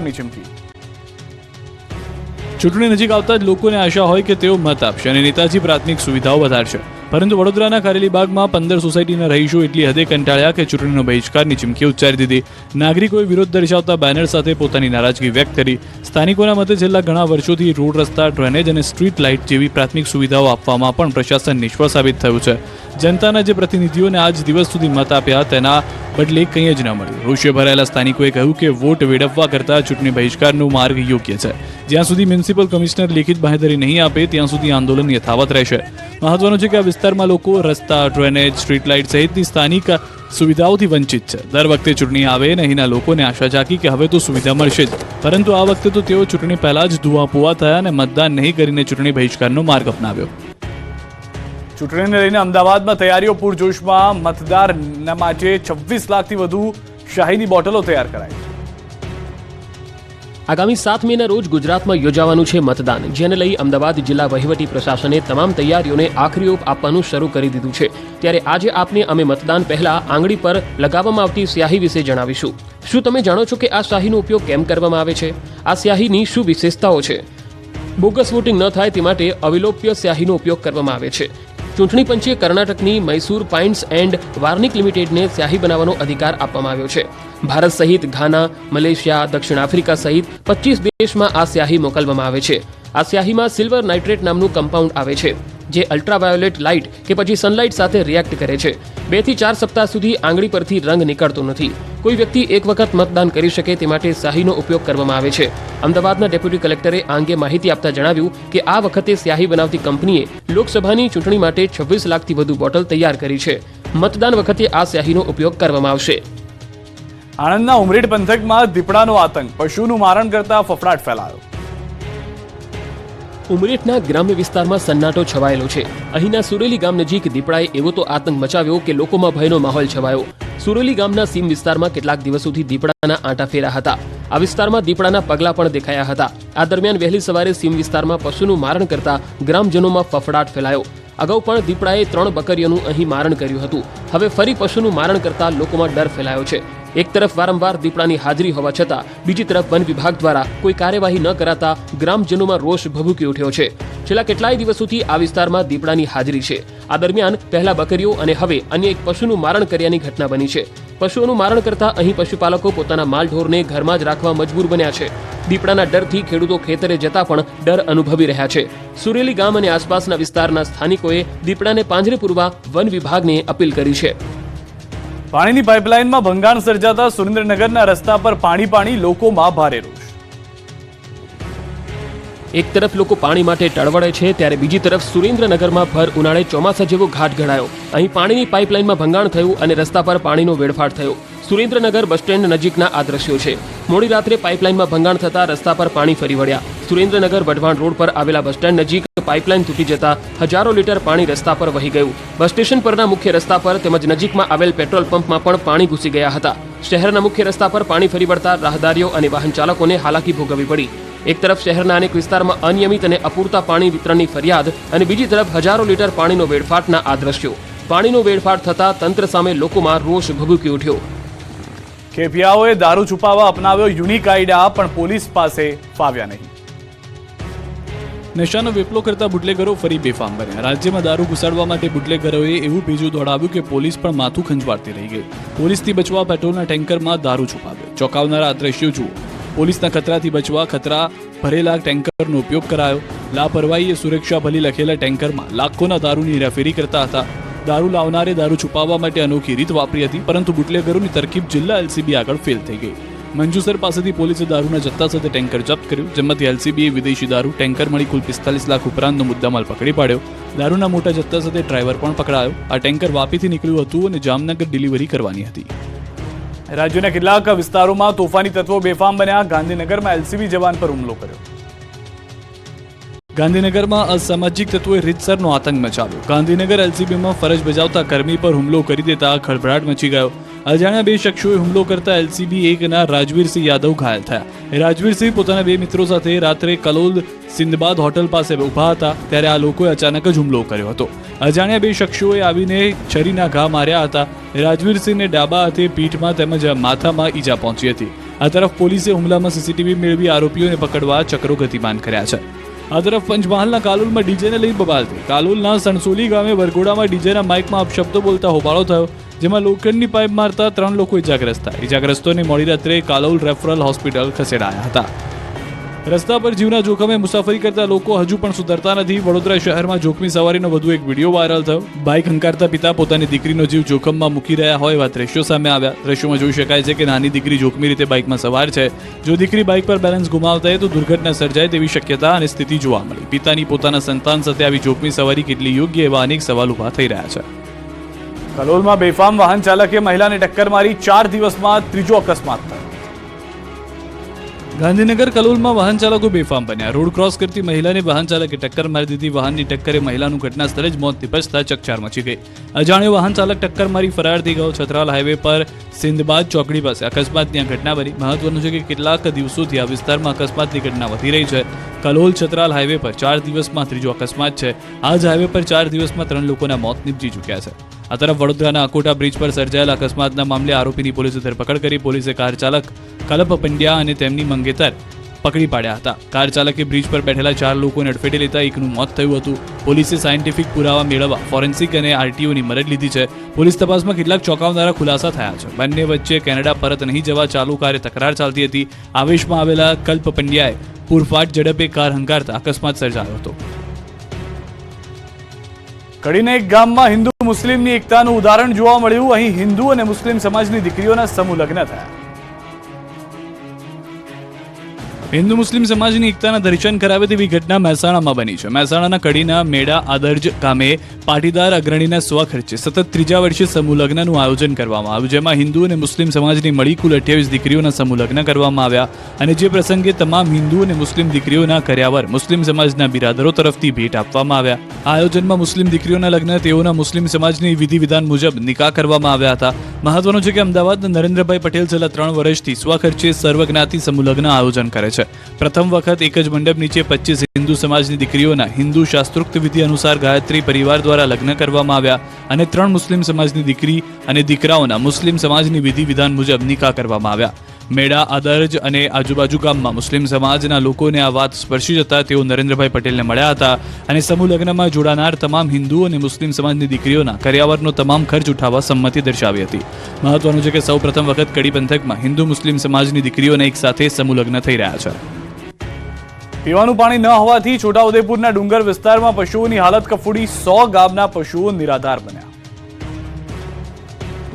બહિષ્કારની ચીમકી। ચૂંટણી નજીક આવતા જ લોકોને આશા હોય કે તેઓ મત આપશે અને નેતાજી પ્રાથમિક સુવિધાઓ વધારશે, પરંતુ વડોદરાના કારેલીબાગમાં 15 સોસાયટીના રહીશો એટલી હદે કંટાળ્યા કે ચૂંટણીનો બહિષ્કારની ચીમકી ઉચ્ચારી દીધી। નાગરિકોએ વિરોધ દર્શાવતા બેનર સાથે પોતાની નારાજગી વ્યક્ત કરી। સ્થાનિકોના મતે છેલ્લા ઘણા વર્ષોથી રોડ, રસ્તા, ડ્રેનેજ અને સ્ટ્રીટ લાઇટ જેવી પ્રાથમિક સુવિધાઓ આપવામાં પણ પ્રશાસન નિષ્ફળ સાબિત થયું છે। જનતાના જે પ્રતિનિધિઓને આજ દિવસ સુધી મત આપ્યા તેના બદલે કંઈ જ ન મળ્યું। રોષે ભરાયેલા સ્થાનિકોએ કહ્યું કે વોટ વેડફવા કરતાં ચૂંટણી બહિષ્કારનો માર્ગ યોગ્ય છે। જ્યાં સુધી મ્યુનિસિપલ કમિશનર લેખિત બાંહેધરી નહીં આપે ત્યાં સુધી આંદોલન યથાવત રહેશે। મહત્વનું છે કે આ વિસ્તારમાં લોકો રસ્તા, ડ્રેનેજ, સ્ટ્રીટ લાઇટ સહિતની સ્થાનિક સુવિધાઓથી વંચિત છે। દર વખતે ચૂંટણી આવે અને અહીંના લોકોને આશા જાગી કે હવે તો સુવિધા મળશે જ, પરંતુ આ વખતે તો તેઓ ચૂંટણી પહેલા જ ધુઆપુઆ થયા અને મતદાન નહીં કરીને ચૂંટણી બહિષ્કારનો માર્ગ અપનાવ્યો। ચૂંટણીને લઈને અમદાવાદમાં તૈયારીઓ પૂરજોશમાં। મતદારના માટે 26 લાખથી વધુ શાહીની બોટલો તૈયાર કરાઈ। આગામી 7 મેના રોજ ગુજરાતમાં યોજાવાનું છે મતદાન, જેને લઈ અમદાવાદ જિલ્લા વહીવટી પ્રશાસને તમામ તૈયારીઓને આખરી ઓપ આપવાનું શરૂ કરી દીધું છે। ત્યારે આજે આપને અમે મતદાન પહેલા આંગળી પર લગાવવામાં આવતી સ્યાહી વિશે જણાવીશું। શું તમે જાણો છો કે આ સ્યાહીનો ઉપયોગ કેમ કરવામાં આવે છે? આ સ્યાહીની શું વિશેષતાઓ છે? બોગસ વોટિંગ ન થાય તે માટે અવિલોપ્ય સ્યાહીનો ઉપયોગ કરવામાં આવે છે। ચૂંટણી પંચે કર્ણાટકની મૈસૂર પાઇન્ટ્સ એન્ડ વાર્નિક લિમિટેડને સ્યાહી બનાવવાનો અધિકાર આપવામાં આવ્યો છે। ભારત સહિત ઘાના, મલેશિયા, દક્ષિણ આફ્રિકા સહિત 25 દેશમાં આ સ્યાહી મોકલવામાં આવે છે। આ સ્યાહીમાં સિલ્વર નાઇટ્રેટ નામનું કમ્પાઉન્ડ આવે છે, જે અલ્ટ્રાવાયોલેટ લાઇટ કે પછી સનલાઇટ સાથે રિએક્ટ કરે છે। 2 થી 4 સપ્તાહ સુધી આંગળી પરથી રંગ નીકળતો નથી। કોઈ વ્યક્તિ એક વખત મતદાન કરી શકે તે માટે સ્યાહીનો ઉપયોગ કરવામાં આવે છે। અમદાવાદના ડેપ્યુટી કલેક્ટરે આ અંગે માહિતી આપતા જણાવ્યું કે આ વખતે સ્યાહી બનાવતી કંપનીએ લોકસભાની ચૂંટણી માટે 26 લાખથી વધુ બોટલ તૈયાર કરી છે। મતદાન વખતે આ સ્યાહીનો ઉપયોગ કરવામાં આવશે। આણંદના ઉમરેઠ પંથકમાં દીપડાનો આતંક, પશુનું મારણ કરતા ફફડાટ ફેલાયો। ઉમરેઠના ગ્રામ્ય વિસ્તારમાં સન્નાટો છવાયેલો છે। અહીંના સુરેલી ગામ નજીક દીપડાએ એવો તો આતંક મચાવ્યો કે લોકોમાં ભયનો માહોલ છવાયો। સુરેલી ગામના સીમ વિસ્તારમાં કેટલાક દિવસોથી દીપડાના આંટા ફેરા હતા। આ વિસ્તારમાં દીપડાના પગલા પણ દેખાયા હતા। આ દરમિયાન વહેલી સવારે સીમ વિસ્તારમાં પશુનું મારણ કરતા ગ્રામજનોમાં ફફડાટ ફેલાયો। અગાઉ પણ દીપડાએ 3 બકરીઓનું અહીં મારણ કર્યું હતું। હવે ફરી પશુનું મારણ કરતા લોકોમાં ડર ફેલાયો છે। એક તરફ વારંવાર દીપડાની હાજરી હોવા છતાં બીજી તરફ વન વિભાગ દ્વારા કોઈ કાર્યવાહી ન કરાતા ગ્રામજનોમાં રોષ ભભૂકી ઉઠ્યો છે। છેલ્લા કેટલાય દિવસોથી આ વિસ્તારમાં દીપડાની હાજરી છે। આ દરમિયાન પહેલા બકરીઓ અને હવે અન્ય એક પશુનું મારણ કર્યાની ઘટના બની છે। પશુઓનું મારણ કરતા અહીં પશુપાલકો પોતાના માલઢોરને ઘરમાં જ રાખવા મજબૂર બન્યા છે। દીપડાના ડરથી ખેડૂતો ખેતરે જતા પણ ડર અનુભવી રહ્યા છે। સુરેલી ગામ અને આસપાસના વિસ્તારના સ્થાનિકોએ દીપડાને પાંજરે પૂરવા વન વિભાગને અપીલ કરી છે। પાણીની પાઇપલાઇનમાં ભંગાણ સર્જાતા સુરેન્દ્રનગરના રસ્તા પર પાણી લોકોમાં ભારે રોષ। એક તરફ લોકો પાણી માટે ટળવળે છે ત્યારે બીજી તરફ સુરેન્દ્રનગરમાં ભર ઉનાળે ચોમાસા જેવો ઘાટ ઘડાયો। અહીં પાણીની પાઇપલાઇનમાં ભંગાણ થયું અને રસ્તા પર પાણીનો વેડફાટ થયો। સુરેન્દ્રનગર બસ સ્ટેન્ડ નજીકના આ દ્રશ્યો છે। મોડી રાત્રે પાઇપલાઇનમાં ભંગાણ થતા રસ્તા પર પાણી ફરી વળ્યા। સુરેન્દ્રનગર વઢવાણ રોડ પર આવેલા બસ સ્ટેન્ડ નજીક પાઇપલાઇન તૂટી જતા હજારો લીટર પાણી રસ્તા પર વહી ગયું। બસ સ્ટેશન પરના મુખ્ય રસ્તા પર તેમજ નજીકમાં આવેલ પેટ્રોલ પંપમાં પણ પાણી ઘૂસી ગયા હતા। શહેરના મુખ્ય રસ્તા પર પાણી ફરી વળતા રાહદારીઓ અને વાહન ચાલકોને હાલાકી ભોગવવી પડી। એક તરફ શહેરના અનેક વિસ્તારમાં અનિયમિત અને અપૂરતા પાણી વિતરણની ફરિયાદ અને બીજી તરફ હજારો લીટર પાણીનો વેડફાટના આ દ્રશ્યો। પાણીનો વેડફાટ થતા તંત્ર સામે લોકોમાં રોષ ભભૂકી ઉઠ્યો। કેફિયાઓએ દારૂ છુપાવવા અપનાવ્યો યુનિક આઈડિયા, પણ પોલીસ પાસે ફાવ્યા નહીં। નશાનો વેપલો કરતા બુટલેગરો ફરી બેફામ બન્યા। રાજ્યમાં દારૂ ઘુસાડવા માટે બુટલેગરોએ એવું બીજું દોડાવ્યું કે પોલીસ પણ માથું ખંજવાળતી રહી ગઈ। પોલીસથી બચવા પેટ્રોલના ટેન્કરમાં દારૂ છુપાવ્યો। ચોંકાવનારા આ દ્રશ્યો જુઓ। પોલીસના ખતરાથી બચવા ખતરા ભરેલા ટેન્કરનો ઉપયોગ કરાયો। લાપરવાહીએ સુરક્ષા ભલી લખેલા ટેન્કરમાં લાખોના દારૂની હેરાફેરી કરતા હતા। દારૂ લાવનારે દારૂ છુપાવવા માટે અનોખી રીત વાપરી હતી, પરંતુ બુટલેગરોની તરકીબ જિલ્લા એલસીબી આગળ ફેલ થઈ ગઈ। મંજુસર પાસેથી પોલીસે દારૂના જથ્થા સાથે ટેન્કર જપ્ત કર્યું, જેમાંથી એલસીબીએ વિદેશી દારૂ, ટેન્કર મળી કુલ 45 લાખ ઉપરાંતનો મુદ્દામાલ પકડી પાડ્યો। દારૂના મોટા જથ્થા સાથે ડ્રાઈવર પણ પકડાયો। આ ટેન્કર વાપીથી નીકળ્યું હતું અને જામનગર ડિલિવરી કરવાની હતી। રાજ્યના કેટલાક વિસ્તારોમાં તોફાની તત્વો બેફામ બન્યા। ગાંધીનગરમાં એલસીબી જવાન પર હુમલો કર્યો। ગાંધીનગરમાં અસામાજિક તત્વોએ રીતસરનો આતંક મચાવ્યો। ગાંધીનગર એલસીબીમાં ફરજ બજાવતા કર્મી પર હુમલો કરી દેતા ખળભળાટ મચી ગયો। અજાણ્યા 2 શખ્સોએ હુમલો કરતા એલસીબી 1ના રાજવીરસિંહ યાદવ ઘાયલ થયા। રાજવીરસિંહ પોતાના 2 મિત્રો સાથે રાત્રે કલોલ સિંધબાદ હોટલ પાસે ઊભા હતા ત્યારે આ લોકોએ અચાનક જ હુમલો કર્યો હતો। અજાણ્યા 2 શખ્સોએ આવીને છરીના ઘા માર્યા હતા। રાજવીરસિંહને ડાબા હાથે પીઠમાં તેમજ માથામાં ઈજા પહોંચી હતી। આ તરફ પોલીસે હુમલામાં સીસીટીવી મેળવી આરોપીઓને પકડવા ચક્રો ગતિમાન કર્યા છે. આ તરફ પંચમહાલના કાલોલમાં ડીજેને લઈ બબાલ થઈ. કાલોલના સણસોલી ગામે વરઘોડામાં ડીજેના માઇકમાં અપશબ્દો બોલતા હોબાળો થયો, જેમાં લોખંડની પાઇપ મારતા 3 લોકો ઇજાગ્રસ્ત થયા. ઇજાગ્રસ્તોને મોડી રાત્રે કાલોલ રેફરલ હોસ્પિટલ ખસેડાયા હતા. રસ્તા પર જીવના જોખમે મુસાફરી કરતા લોકો હજુ પણ સુધરતા નથી. વડોદરા શહેરમાં જોખમી સવારીનો વધુ એક વિડીયો વાયરલ થયો. બાઇક હંકારતા પિતા પોતાની દીકરીનો જીવ જોખમમાં મૂકી રહ્યા હોય એવા દ્રશ્યો સામે આવ્યા. દ્રશ્યોમાં જોઈ શકાય છે કે નાની દીકરી જોખમી રીતે બાઇકમાં સવાર છે. જો દીકરી બાઇક પર બેલેન્સ ગુમાવતા હોય તો દુર્ઘટના સર્જાય તેવી શક્યતા અને સ્થિતિ જોવા મળી. પિતાની પોતાના સંતાન સાથે આવી જોખમી સવારી કેટલી યોગ્ય એવા અનેક સવાલ ઉભા થઈ રહ્યા છે. કલોલમાં બેફામ વાહન ચાલકે મહિલાને ટક્કર મારી 4 દિવસમાં ત્રીજો અકસ્માત થયો. ગાંધીનગર કલોલમાં વાહન ચાલકો બેફામ બન્યા. રોડ ક્રોસ કરતી મહિલાને વાહન ચાલકે ટક્કર મારી દીધી. વાહનની ટક્કરે મહિલાનું ઘટના સ્થળે જ મોત નિપજતા ચકચાર મચી ગઈ. અજાણ્યો વાહન ચાલક ટક્કર મારી ફરાર થઈ ગયો. છત્રાલ હાઈવે પર સિંધબાદ ચોકડી પાસે અકસ્માતની આ ઘટના બની. મહત્વનું છે કે કેટલાક દિવસોથી આ વિસ્તારમાં અકસ્માતની ઘટના વધી રહી છે. કલોલ છત્રાલ હાઈવે પર 4 દિવસમાં ત્રીજો અકસ્માત છે. આ જ હાઈવે પર 4 દિવસમાં 3 લોકોના મોત નીપજી ચૂક્યા છે. આ તરફ વડોદરાના અકોટા બ્રિજ પર સર્જાયેલા અકસ્માતના મામલે આરોપીની પોલીસે ધરપકડ કરી. પોલીસે કાર ચાલક કલપ પંડ્યા અને તેમની મંગેતર પકડી પાડ્યા હતા. કાર ચાલકે બ્રિજ પર બેઠેલા 4 લોકોને અડફેટે લેતા એકનું મોત થયું હતું. પોલીસે સાયન્ટિફિક પુરાવા મેળવવા ફોરેન્સિક અને આરટીઓની મદદ લીધી છે. પોલીસ તપાસમાં કેટલાક ચોંકાવનારા ખુલાસા થયા છે. બંને વચ્ચે કેનેડા પરત નહીં જવા ચાલુ કારે તકરાર ચાલતી હતી. આવેશમાં આવેલા કલ્પ પંડ્યાએ પૂરફાટ ઝડપે કાર હંકારતા અકસ્માત સર્જાયો હતો. કડીના એક ગામમાં હિન્દુ મુસ્લિમની એકતાનું ઉદાહરણ જોવા મળ્યું. અહીં હિન્દુ અને મુસ્લિમ સમાજની દીકરીઓના સમૂહ લગ્ન થયા. હિન્દુ મુસ્લિમ સમાજની એકતાના દર્શન કરાવે તેવી ઘટના મહેસાણામાં બની છે. મહેસાણાના કડીના મેડા આદર્જ ગામે પાટીદાર અગ્રણીના સ્વખર્ચે સતત 3જા વર્ષે સમૂહ લગ્નનું આયોજન કરવામાં આવ્યું, જેમાં હિન્દુ અને મુસ્લિમ સમાજની મળી કુલ 28 દીકરીઓના સમૂહ લગ્ન કરવામાં આવ્યા. અને જે પ્રસંગે તમામ હિન્દુ અને મુસ્લિમ દીકરીઓના કર્યાવર મુસ્લિમ સમાજના બિરાદરો તરફથી ભેટ આપવામાં આવ્યા. આ આયોજનમાં મુસ્લિમ દીકરીઓના લગ્ન તેઓના મુસ્લિમ સમાજની વિધિ વિધાન મુજબ નિકાહ કરવામાં આવ્યા હતા. મહત્વનું છે કે અમદાવાદના નરેન્દ્રભાઈ પટેલ છેલ્લા 3 વર્ષથી સ્વખર્ચે સર્વજ્ઞાતિ સમૂહ લગ્ન આયોજન કરે છે. પ્રથમ વખત એક જ મંડપ નીચે 25 હિન્દુ સમાજની દીકરીઓના હિન્દુ શાસ્ત્રોક્ત વિધિ અનુસાર ગાયત્રી પરિવાર દ્વારા લગ્ન કરવામાં આવ્યા અને 3 મુસ્લિમ સમાજની દીકરી અને દીકરાઓના મુસ્લિમ સમાજની વિધિ વિધાન મુજબ નિકાહ કરવામાં આવ્યા. મેડા આદર્જ અને આજુબાજુ ગામમાં મુસ્લિમ સમાજના લોકોને આ વાત સ્પર્શી જતા તેઓ નરેન્દ્રભાઈ પટેલને મળ્યા હતા અને સમૂહ લગ્નમાં જોડાનાર તમામ હિન્દુ અને મુસ્લિમ સમાજની દીકરીઓના કર્યાવરનો તમામ ખર્ચ ઉઠાવવા સંમતિ દર્શાવી હતી. મહત્વનું છે કે સૌ પ્રથમ વખત કડી પંથકમાં હિન્દુ મુસ્લિમ સમાજની દીકરીઓના એક સાથે સમૂહ લગ્ન થઈ રહ્યા છે. પીવાનું પાણી ન હોવાથી છોટાઉદેપુરના ડુંગર વિસ્તારમાં પશુઓની હાલત કફોડી. 100 ગામના પશુઓ નિરાધાર બન્યા.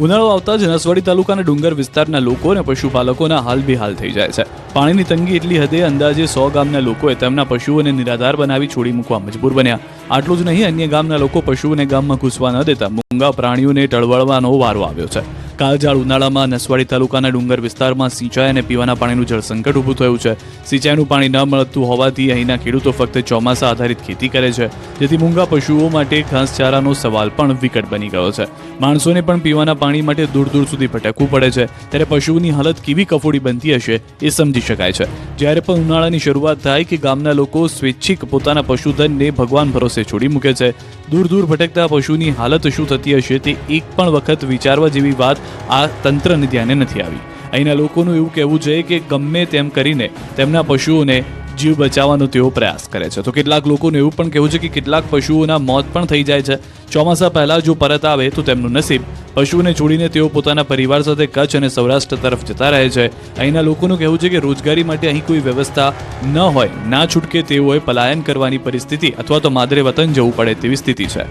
ઉનાળો આવતા જ નસવાડી તાલુકાના ડુંગર વિસ્તારના લોકો અને પશુપાલકોના હાલ બેહાલ થઈ જાય છે. પાણીની તંગી એટલી હદે અંદાજે 100 ગામના લોકોએ તેમના પશુઓને નિરાધાર બનાવી છોડી મૂકવા મજબૂર બન્યા. આટલું જ નહીં, અન્ય ગામના લોકો પશુઓને ગામમાં ઘૂસવા ન દેતા મૂંગા પ્રાણીઓને ટળવળવાનો વારો આવ્યો છે. કાળઝાળ ઉનાળામાં નસવાડી તાલુકાના ડુંગર વિસ્તારમાં સિંચાઈ અને પીવાના પાણીનું જળ સંકટ ઊભું થયું છે. સિંચાઈનું પાણી ન મળતું હોવાથી અહીંના ખેડૂતો ફક્ત ચોમાસા આધારિત ખેતી કરે છે, જેથી મૂંગા પશુઓ માટે ઘાસચારાનો સવાલ પણ વિકટ બની ગયો છે. માણસોને પણ પીવાના પાણી માટે દૂર દૂર સુધી ભટકવું પડે છે. ત્યારે પશુઓની હાલત કેવી કફોડી બનતી હશે એ સમજી શકાય છે. જ્યારે પણ ઉનાળાની શરૂઆત થાય કે ગામના લોકો સ્વૈચ્છિક પોતાના પશુધનને ભગવાન ભરોસે છોડી મૂકે છે. દૂર દૂર ભટકતા પશુની હાલત શું થતી હશે તે એક પણ વખત વિચારવા જેવી વાત આ તંત્રને ધ્યાને નથી આવી. અહીંના લોકોનું એવું કહેવું છે કે ગમે તેમ કરીને તેમના પશુઓને જીવ બચાવવાનો તેઓ પ્રયાસ કરે છે. તો કેટલાક લોકોનું એવું પણ કહેવું છે કે કેટલાક પશુઓના મોત પણ થઈ જાય છે. ચોમાસા પહેલા જો પરત આવે તો તેમનું નસીબ. પશુઓને છોડીને તેઓ પોતાના પરિવાર સાથે કચ્છ અને સૌરાષ્ટ્ર તરફ જતા રહે છે. અહીંના લોકોનું કહેવું છે કે રોજગારી માટે અહીં કોઈ વ્યવસ્થા ન હોય, ના છૂટકે તેઓએ પલાયન કરવાની પરિસ્થિતિ અથવા તો માદરે વતન જવું પડે તેવી સ્થિતિ છે.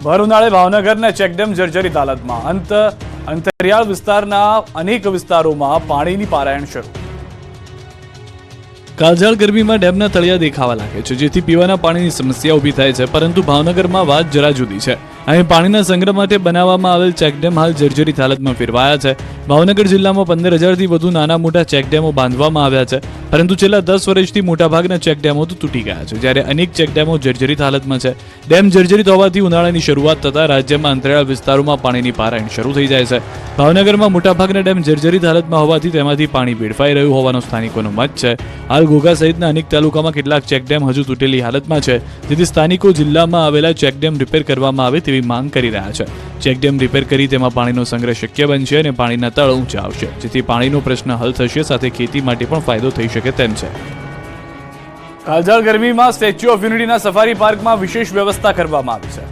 ભર ઉનાળે ભાવનગરના ચેકડેમ જર્જરિત હાલતમાં. અંતરિયાળ વિસ્તારના અનેક વિસ્તારોમાં પાણીની પારાયણ શરૂ. કાળઝાળ ગરમીમાં ડેમના તળિયા દેખાવા લાગે છે, જેથી પીવાના પાણીની સમસ્યા ઊભી થાય છે. પરંતુ ભાવનગરમાં વાત જરા જુદી છે. અહીં પાણીના સંગ્રહ માટે બનાવવામાં આવેલ ચેકડેમ હાલ જર્જરિત હાલતમાં ફેરવાયા છે. ભાવનગર જિલ્લામાં 15,000થી વધુ નાના મોટા ચેકડેમો બાંધવામાં આવ્યા છે, પરંતુ છેલ્લા 10 વર્ષથી મોટાભાગના ચેકડેમો તો તૂટી ગયા છે, જ્યારે અનેક ચેકડેમો જર્જરિત હાલતમાં છે. ડેમ જર્જરિત હોવાથી ઉનાળાની શરૂઆત થતાં રાજ્યમાં અંતરિયાળ વિસ્તારોમાં પાણીની પારાયણ શરૂ થઈ જાય છે. ભાવનગરમાં મોટાભાગના ડેમ જર્જરિત હાલતમાં હોવાથી તેમાંથી પાણી વેડફાઈ રહ્યું હોવાનો સ્થાનિકોનો મત છે. હાલ ઘોઘા સહિતના અનેક તાલુકામાં કેટલાક ચેકડેમ હજુ તૂટેલી હાલતમાં છે, જેથી સ્થાનિકો જિલ્લામાં આવેલા ચેકડેમ રિપેર કરવામાં આવે તેવી માંગ કરી રહ્યા છે. ચેકડેમ રિપેર કરી તેમાં પાણીનો સંગ્રહ શક્ય બનશે અને પાણીના તળ ઊંચા આવશે, જેથી પાણીનો પ્રશ્ન હલ થશે, સાથે ખેતી માટે પણ ફાયદો થઈ શકે તેમ છે. કાળઝાળ ગરમીમાં સ્ટેચ્યુ ઓફ યુનિટીના સફારી પાર્કમાં વિશેષ વ્યવસ્થા કરવામાં આવી છે.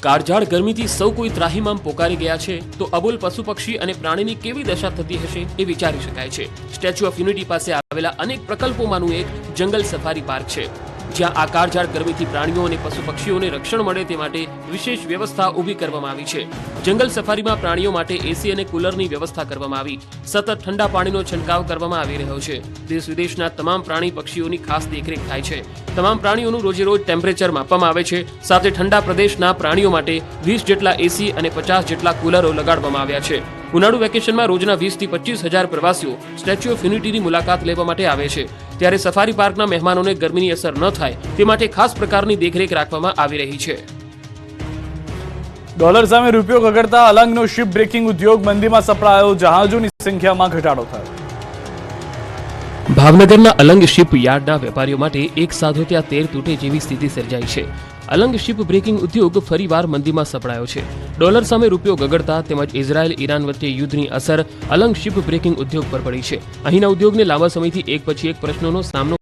કાળઝાળ ગરમીથી સૌ કોઈ ત્રાહિમામ પોકારી ગયા છે, તો અબોલ પશુ પક્ષી અને પ્રાણીની કેવી દશા થતી હશે એ વિચારી શકાય છે. સ્ટેચ્યુ ઓફ યુનિટી પાસે આવેલા અનેક પ્રકલ્પોમાંનું એક જંગલ સફારી પાર્ક છે, જ્યાં આ કાળઝાળ ગરમીથી પ્રાણીઓ અને પશુ પક્ષીઓને રક્ષણ મળે તે માટે વિશેષ વ્યવસ્થા ઊભી કરવામાં આવી છે. જંગલ સફારીમાં પ્રાણીઓ માટે એસી અને કુલરની વ્યવસ્થા કરવામાં આવી. સતત ઠંડા પાણીનો છંટકાવ કરવામાં આવી રહ્યો છે. દેશ વિદેશના તમામ પ્રાણી પક્ષીઓની ખાસ દેખરેખ થાય છે. તમામ પ્રાણીઓનું રોજે રોજ ટેમ્પરેચર માપવામાં આવે છે. સાથે ઠંડા પ્રદેશના પ્રાણીઓ માટે 20 જેટલા એસી અને 50 જેટલા કુલરો લગાડવામાં આવ્યા છે. ઉનાળુ વેકેશનમાં રોજના 20 થી 25,000 પ્રવાસીઓ સ્ટેચ્યુ ઓફ યુનિટીની મુલાકાત લેવા માટે આવે છે. ત્યારે સફારી પાર્કના મહેમાનોને ગરમીની અસર ન થાય તે માટે ખાસ પ્રકારની દેખરેખ રાખવામાં આવી રહી છે. ડોલર સામે રૂપિયો ગગડતા અલંગનો શિપ બ્રેકિંગ ઉદ્યોગ મંદીમાં સપડાયો. જહાજોની સંખ્યામાં ઘટાડો થયો. ભાવનગરના અલંગ શિપ યાર્ડના વેપારીઓ માટે એક સાધો ત્યાં તેર તૂટે જેવી સ્થિતિ સર્જાઈ છે. અલંગ શિપ બ્રેકિંગ ઉદ્યોગ ફરીવાર મંદીમાં સપડાયો છે. ડોલર સામે રૂપિયો ગગડતા તેમજ ઇઝરાયલ ઈરાન વચ્ચે યુદ્ધની અસર અલંગ શિપ બ્રેકિંગ ઉદ્યોગ પર પડી છે. અહીંના ઉદ્યોગને લાંબા સમયથી એક પછી એક પ્રશ્નોનો સામનો